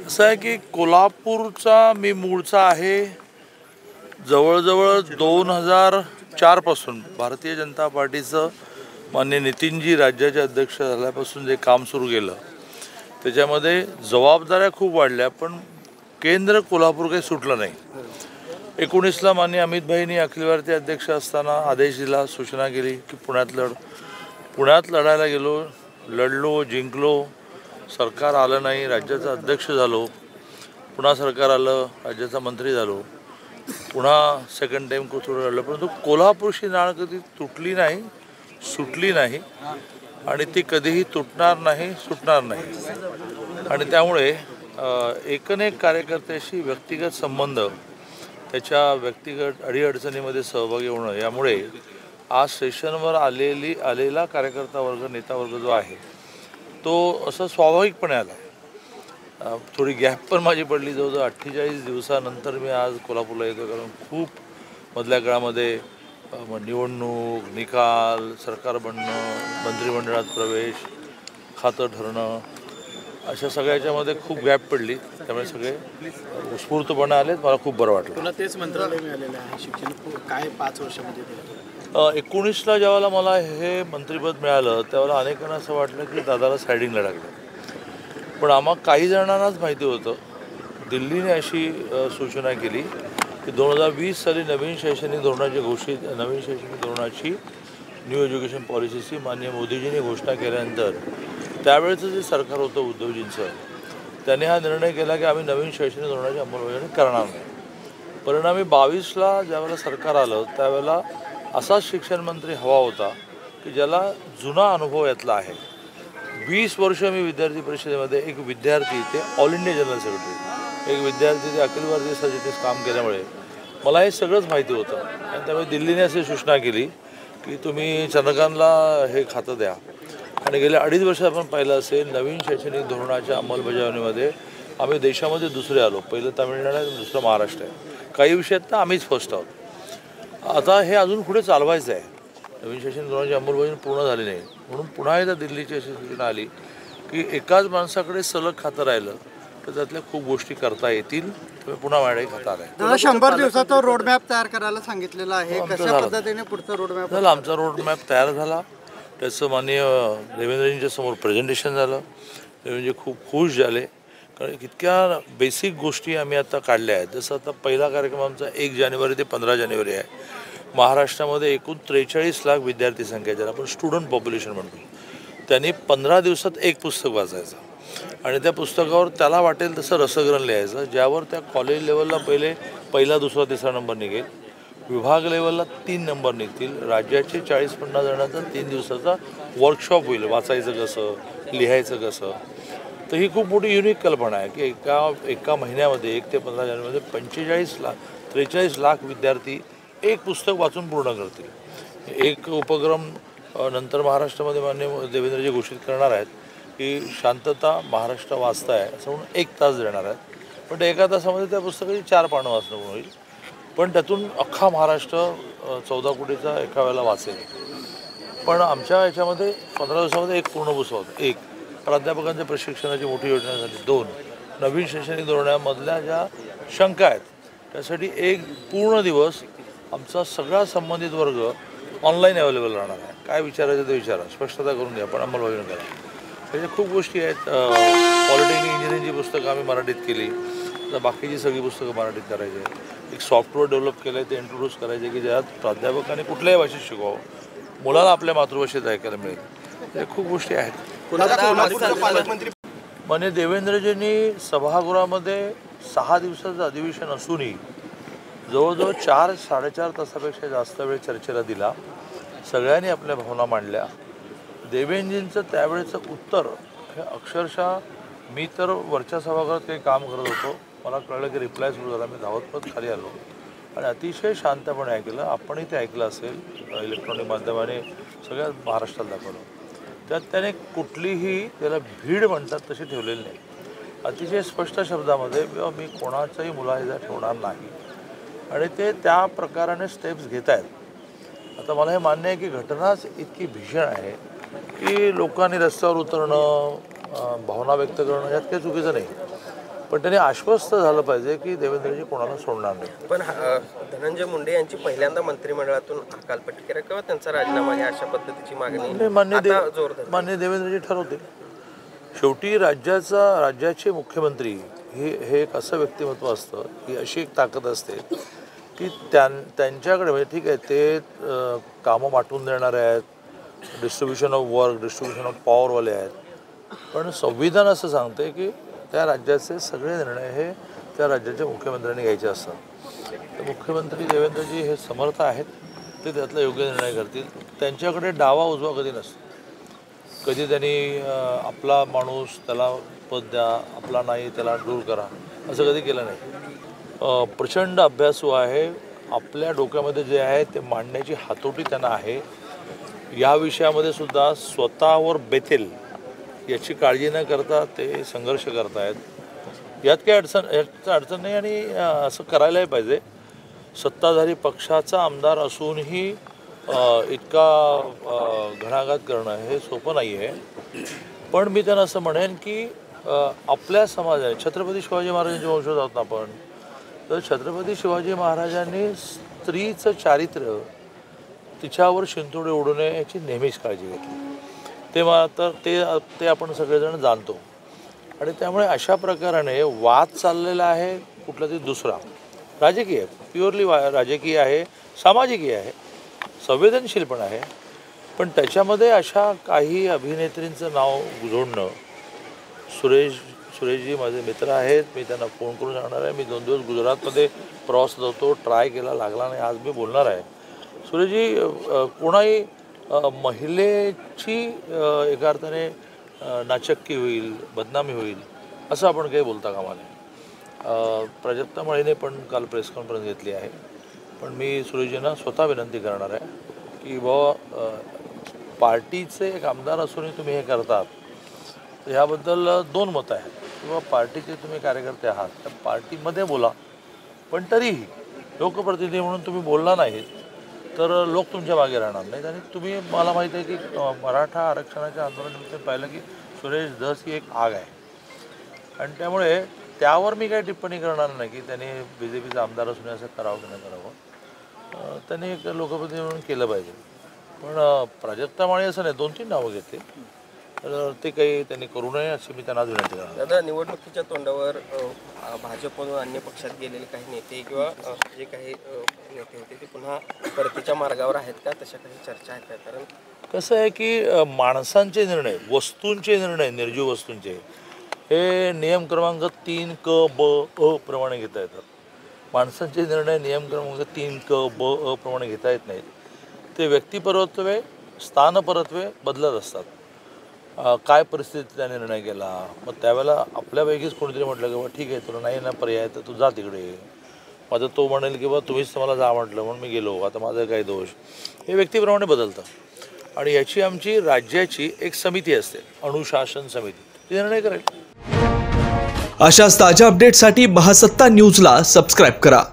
असं आहे की कोल्हापूरचा मी मूळचा आहे. जवळजवळ 2004 पासून भारतीय जनता पार्टीचं माननीय नितीनजी राज्याचे अध्यक्ष झाल्यापासून जे काम सुरू केलं त्याच्यामध्ये जबाबदाऱ्या खूप वाढल्या, पण केंद्र कोल्हापूर काही सुटलं नाही. 19ला माननीय अमितभाईंनी अखिल भारतीय अध्यक्ष असताना आदेश दिला, सूचना केली की पुण्यात लढायला गेलो, लढलो, जिंकलो. सरकार आलं नाही, राज्याचा अध्यक्ष झालो, पुन्हा सरकार आलं, राज्याचा मंत्री झालो, पुन्हा सेकंड टाईम थोडं लढलं, परंतु कोल्हापूरची नाळ कधी तुटली नाही, सुटली नाही आणि ती कधीही तुटणार नाही, सुटणार नाही. आणि त्यामुळे एकनेक कार्यकर्त्याशी व्यक्तिगत संबंध, त्याच्या व्यक्तिगत अडीअडचणीमध्ये सहभागी होणं, यामुळे आज स्टेशनवर आलेला कार्यकर्ता वर्ग, नेता वर्ग जो आहे तो असं स्वाभाविकपणे आला. थोडी गॅप पण माझी पडली, जवळजवळ 48 दिवसानंतर मी आज कोल्हापूरला येतो, कारण खूप मधल्या काळामध्ये निवडणूक, निकाल, सरकार बनणं, मंत्रिमंडळात प्रवेश, खातं ठरणं, अशा सगळ्याच्यामध्ये खूप गॅप पडली. त्यामुळे सगळे उत्स्फूर्तपणे आलेत. मला खूप बरं वाटलं. तुला तेच मंत्रालय मिळालेलं आहे, शिक्षण काय 5 वर्षामध्ये दिलं? 19ला ज्यावेळेला मला हे मंत्रिपद मिळालं त्यावेळेला अनेकांना असं वाटलं की दादाला सायडिंगला टाकलं, पण काही जणांनाच माहिती होतं. दिल्लीने अशी सूचना केली की 2020 साली नवीन शैक्षणिक धोरणाची न्यू एज्युकेशन पॉलिसीची माननीय मोदीजींनी घोषणा केल्यानंतर त्यावेळेचं जे सरकार होतं उद्धवजींचं, त्याने हा निर्णय केला की आम्ही नवीन शैक्षणिक धोरणाची अंमलबजावणी करणार नाही. परिणामी 22ला ज्यावेळेला सरकार आलं त्यावेळेला असाच शिक्षण मंत्री हवा होता की ज्याला जुना अनुभव यातला आहे. 20 वर्ष मी विद्यार्थी परिषदेमध्ये एक विद्यार्थी ते ऑल इंडिया जनरल सेक्रेटरी, एक विद्यार्थी ते अखिल भारतीय सरचिटणीस काम केल्यामुळे मला हे सगळंच माहिती होतं. आणि त्यामुळे दिल्लीने अशी सूचना केली की तुम्ही चंद्रकांतला हे खातं द्या. आणि गेल्या 2.5 वर्षात आपण पाहिलं असेल, नवीन शैक्षणिक धोरणाच्या अंमलबजावणीमध्ये आम्ही देशामध्ये दुसरे आलो. पहिलं तामिळनाडू आहे, दुसरं महाराष्ट्र आहे. काही विषयात तर आम्हीच फर्स्ट आहोत. आता हे अजून पुढे चालवायचं आहे. नवीन शैक्षणिक धोरणाची अंमलबजावणी पूर्ण झाली नाही, म्हणून पुन्हा एकदा दिल्लीची अशी सूचना आली की एकाच माणसाकडे सलग खातं राहिलं तर त्यातल्या खूप गोष्टी करता येतील. पुन्हा माझ्याकडे खातं आलं. 100 दिवसाचा रोडमॅप तयार करायला सांगितलेला आहे, कशा पद्धतीने पुढचा रोडमॅप झाला? आमचा रोडमॅप तयार झाला. त्याचं माननीय देवेंद्रजींच्या समोर प्रेझेंटेशन झालं. देवेंद्रजी खूप खुश झाले, कारण इतक्या बेसिक गोष्टी आम्ही आता काढल्या आहेत. जसं आता पहिला कार्यक्रम आमचा 1 जानेवारी ते 15 जानेवारी आहे. महाराष्ट्रामध्ये एकूण 43 लाख विद्यार्थी संख्या, ज्याला आपण स्टुडंट पॉप्युलेशन म्हणतो, त्यांनी 15 दिवसात एक पुस्तक वाचायचं आणि त्या पुस्तकावर त्याला वाटेल तसं रसग्रहण लिहायचं, ज्यावर त्या कॉलेज लेवलला पहिला, दुसरा, तिसरा नंबर निघेल, विभाग लेवलला 3 नंबर निघतील, राज्याचे 40-50 जणांचा 3 दिवसाचा वर्कशॉप होईल, वाचायचं कसं, लिहायचं कसं. तर ही खूप मोठी युनिक कल्पना आहे की एका महिन्यामध्ये 1 ते 15 जानेवारीमध्ये 43 लाख विद्यार्थी एक पुस्तक वाचून पूर्ण करतील. एक उपक्रम नंतर महाराष्ट्रामध्ये माननीय देवेंद्रजी घोषित करणार आहेत की शांतता महाराष्ट्र वाचताय असं म्हणून 1 तास देणार आहेत. पण ते 1 तासामध्ये त्या पुस्तकाची 4 पानं वाचणं होईल, पण त्यातून अख्खा महाराष्ट्र 14 कोटीचा एका वेळेला वाचेल. पण आमच्या याच्यामध्ये 15 दिवसामध्ये एक पूर्ण पुस्तक होतं. 1 प्राध्यापकांच्या प्रशिक्षणाची मोठी योजना झाली. 2 नवीन शैक्षणिक धोरणामधल्या ज्या शंका आहेत त्यासाठी 1 पूर्ण दिवस आमचा सगळा संबंधित वर्ग ऑनलाईन अवेलेबल राहणार आहे. काय विचारायचं ते विचारा, स्पष्टता करून द्या, पण अंमलबजावणी करा. त्याच्या खूप गोष्टी आहेत. पॉलिटेक्निक इंजिनिअरिंगची पुस्तकं आम्ही मराठीत केली, तर बाकीची सगळी पुस्तकं मराठीत करायची आहेत. एक सॉफ्टवेअर डेव्हलप केलं आहे, ते इंट्रोड्यूस करायचे की ज्यात प्राध्यापकांनी कुठल्याही भाषेत शिकवावं, मुलाला आपल्या मातृभाषेत ऐकायला मिळेल. त्या खूप गोष्टी आहेत. माननीय देवेंद्रजींनी सभागृहामध्ये 6 दिवसाचं अधिवेशन असूनही जवळजवळ 4-4.5 तासापेक्षा जास्त वेळ चर्चेला दिला. सगळ्यांनी आपल्या भावना मांडल्या. देवेंद्रजींचं त्यावेळेचं उत्तर हे अक्षरशः, मी तर वरच्या सभागृहात काही काम करत होतो, मला कळलं की रिप्लाय सुरू झाला, मी धावत खाली आलो आणि अतिशय शांतपणे ऐकलं. आपणही ते ऐकलं असेल, इलेक्ट्रॉनिक माध्यमाने सगळ्या महाराष्ट्रात दाखवलं. त्यात त्याने कुठलीही, त्याला भीड म्हणतात तशी ठेवलेली नाही. अतिशय स्पष्ट शब्दामध्ये मी कोणाचाही मुलाहिजा ठेवणार नाही आणि ते त्या प्रकाराने स्टेप्स घेत आहेत. आता मला हे मान्य आहे की घटनाच इतकी भीषण आहे की लोकांनी रस्त्यावर उतरणं, भावना व्यक्त करणं यात काही चुकीचं नाही. पण त्यांनी आश्वस्त झालं पाहिजे की देवेंद्रजी कोणाला सोडणार नाही. पण धनंजय मुंडे यांची पहिल्यांदा मंत्रिमंडळातून हकालपट्टी करा किंवा त्यांचा राजीनामा घ्या अशा पद्धतीची मागणी मान्य देवेंद्रजी ठरवतील. शेवटी राज्याचे मुख्यमंत्री हे एक असं व्यक्तिमत्व असतं, ही अशी एक ताकद असते की त्यांच्याकडे म्हणजे ठीक आहे ते कामं वाटून देणारे आहेत, distribution of work, distribution of पॉवरवाले आहेत, पण संविधान असं सांगते की त्या राज्याचे सगळे निर्णय हे त्या राज्याच्या मुख्यमंत्र्यांनी घ्यायचे असतात. तर मुख्यमंत्री देवेंद्रजी हे समर्थ आहेत, ते त्यातला योग्य निर्णय करतील. त्यांच्याकडे डावा उजवा कधी नसतो. कधी त्यांनी आपला माणूस त्याला पद द्या, आपला नाही त्याला दूर करा, असं कधी केलं नाही. प्रचंड अभ्यासू आहे. आपल्या डोक्यामध्ये जे आहे ते मांडण्याची हातोटी त्यांना आहे. या विषयामध्ये सुद्धा स्वतःवर बेथेल याची काळजी न करता ते संघर्ष करत आहेत. यात काही अडचण नाही आणि असं करायलाही पाहिजे. सत्ताधारी पक्षाचा आमदार असूनही इतका घणाघात करणं हे सोपं नाही आहे. पण मी त्यांना असं म्हणेन की आपल्या समाजाने छत्रपती शिवाजी महाराजांचे वंशज आहोत आपण, तर छत्रपती शिवाजी महाराजांनी स्त्रीचं चारित्र्य तिच्यावर शिंतोडे उडू नये याची नेहमीच काळजी घेतली. ते आपण सगळेजण जाणतो. आणि त्यामुळे अशा प्रकाराने वाद चाललेला आहे कुठला तरी दुसरा राजकीय, प्युअरली राजकीय आहे, सामाजिकही आहे, संवेदनशील पण आहे. पण त्याच्यामध्ये अशा काही अभिनेत्रींचं नाव जोडणं, सुरेशजी माझे मित्र आहेत, मी त्यांना फोन करून सांगणार आहे. मी 2 दिवस गुजरातमध्ये प्रवास होतो, ट्राय केला, लागला नाही. आज मी बोलणार आहे. सुरेशजी, कोणाही महिलेची एका अर्थाने नाचक्की होईल, बदनामी होईल असं आपण काही बोलता कामा नये. प्राजक्ता माळीने पण काल प्रेस कॉन्फरन्स घेतली आहे. पण मी सुरेशजींना स्वतः विनंती करणार आहे की बाबा पार्टीचे एक आमदार असूनही तुम्ही हे करतात, तर ह्याबद्दल 2 मतं आहेत. किंवा पार्टीचे तुम्ही कार्यकर्ते आहात तर पार्टीमध्ये बोला, पण तरीही लोकप्रतिनिधी म्हणून तुम्ही बोलला नाहीत तर लोक तुमच्या मागे राहणार नाहीत. आणि तुम्ही, मला माहीत आहे की मराठा आरक्षणाच्या आंदोलनात पाहिलं की सुरेश धस ही एक आग आहे. आणि त्यामुळे त्यावर मी काही टिप्पणी करणार नाही की त्यांनी BJPचा आमदार असून असं करावं की नाही करावं. त्यांनी एक लोकप्रतिनिधी म्हणून केलं पाहिजे. पण प्राजक्ता माळी असं नाही, 2-3 नावं घेतली, तर ते काही त्यांनी करू नये अशी मी त्यांना विनंती करणार. दादा, निवडणुकीच्या तोंडावर भाजपमधून अन्य पक्षात गेलेले काही नेते किंवा जे काही नेते होते ते पुन्हा परतीच्या मार्गावर आहेत का, तशा काही चर्चा आहेत का? कारण कसं आहे की माणसांचे निर्णय, वस्तूंचे निर्णय, निर्जीव वस्तूंचे, हे नियम क्रमांक 3क-ब-अ प्रमाणे घेता येतात. माणसांचे निर्णय नियम क्रमांक 3क-ब-अ प्रमाणे घेता येत नाहीत. ते व्यक्तिपरत्वे, स्थानपरत्वे बदलत असतात. काय परिस्थितीत त्या निर्णय केला, मग त्यावेळेला आपल्यापैकीच कोणीतरी म्हटलं की बाबा ठीक आहे तुला नाही ना पर्याय तर तू जा तिकडे. माझं तो म्हणेल की बाबा तुम्हीच मला जा म्हटलं म्हणून मी गेलो, आता माझा काय दोष. हे व्यक्तीप्रमाणे बदलतं. आणि याची आमची राज्याची एक समिती असते, अनुशासन समिती, ती निर्णय करेल. अशाच ताज्या अपडेटसाठी महासत्ता न्यूजला सबस्क्राईब करा.